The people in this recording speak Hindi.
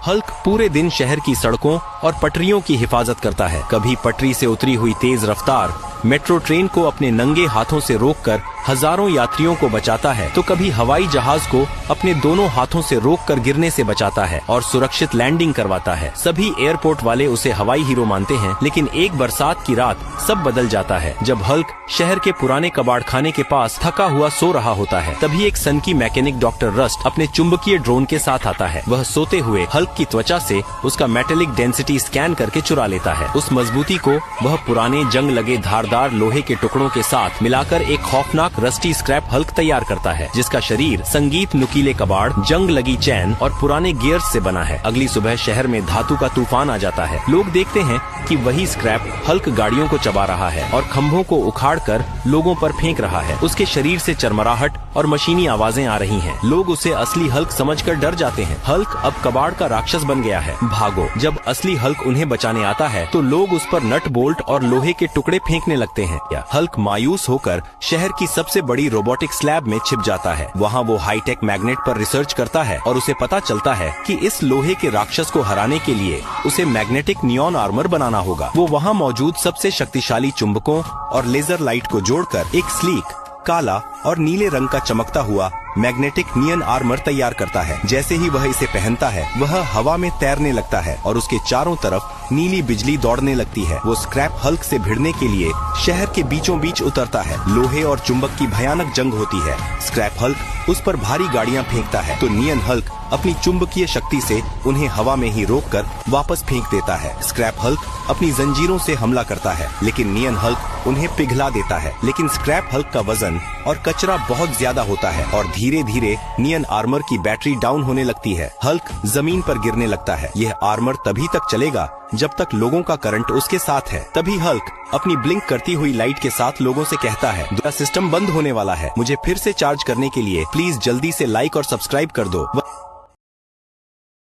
हल्क पूरे दिन शहर की सड़कों और पटरियों की हिफाजत करता है। कभी पटरी से उतरी हुई तेज रफ्तार मेट्रो ट्रेन को अपने नंगे हाथों से रोककर हजारों यात्रियों को बचाता है, तो कभी हवाई जहाज को अपने दोनों हाथों से रोककर गिरने से बचाता है और सुरक्षित लैंडिंग करवाता है। सभी एयरपोर्ट वाले उसे हवाई हीरो मानते हैं, लेकिन एक बरसात की रात सब बदल जाता है। जब हल्क शहर के पुराने कबाड़ खाने के पास थका हुआ सो रहा होता है, तभी एक सनकी मैकेनिक डॉक्टर रस्ट अपने चुंबकीय ड्रोन के साथ आता है। वह सोते हुए हल्क की त्वचा से उसका मेटेलिक डेंसिटी स्कैन करके चुरा लेता है। उस मजबूती को वह पुराने जंग लगे धारदार लोहे के टुकड़ों के साथ मिलाकर एक खौफनाक रस्टी स्क्रैप हल्क तैयार करता है, जिसका शरीर संगीत नुकीले कबाड़, जंग लगी चैन और पुराने गियर्स से बना है। अगली सुबह शहर में धातु का तूफान आ जाता है। लोग देखते हैं कि वही स्क्रैप हल्क गाड़ियों को चबा रहा है और खंभों को उखाड़कर लोगों पर फेंक रहा है। उसके शरीर से चरमराहट और मशीनी आवाजें आ रही हैं। लोग उसे असली हल्क समझकर डर जाते हैं। हल्क अब कबाड़ का राक्षस बन गया है। भागो। जब असली हल्क उन्हें बचाने आता है तो लोग उस पर नट बोल्ट और लोहे के टुकड़े फेंकने लगते हैं। हल्क मायूस होकर शहर की सबसे बड़ी रोबोटिक स्लैब में छिप जाता है। वहाँ वो हाईटेक मैग्नेट पर रिसर्च करता है और उसे पता चलता है कि इस लोहे के राक्षस को हराने के लिए उसे मैग्नेटिक नियॉन आर्मर बनाना होगा। वो वहाँ मौजूद सबसे शक्तिशाली चुंबकों और लेजर लाइट को जोड़कर एक स्लीक, काला और नीले रंग का चमकता हुआ मैग्नेटिक नियन आर्मर तैयार करता है। जैसे ही वह इसे पहनता है, वह हवा में तैरने लगता है और उसके चारों तरफ नीली बिजली दौड़ने लगती है। वो स्क्रैप हल्क से भिड़ने के लिए शहर के बीचों बीच उतरता है। लोहे और चुंबक की भयानक जंग होती है। स्क्रैप हल्क उस पर भारी गाड़ियां फेंकता है, तो नियन हल्क अपनी चुंबकीय शक्ति से उन्हें हवा में ही रोककर वापस फेंक देता है। स्क्रैप हल्क अपनी जंजीरों से हमला करता है, लेकिन नियन हल्क उन्हें पिघला देता है। लेकिन स्क्रैप हल्क का वजन और कचरा बहुत ज्यादा होता है और धीरे धीरे नियन आर्मर की बैटरी डाउन होने लगती है। हल्क जमीन पर गिरने लगता है। यह आर्मर तभी तक चलेगा जब तक लोगों का करंट उसके साथ है। तभी हल्क अपनी ब्लिंक करती हुई लाइट के साथ लोगों से कहता है, मेरा सिस्टम बंद होने वाला है। मुझे फिर से चार्ज करने के लिए प्लीज जल्दी से लाइक और सब्सक्राइब कर दो।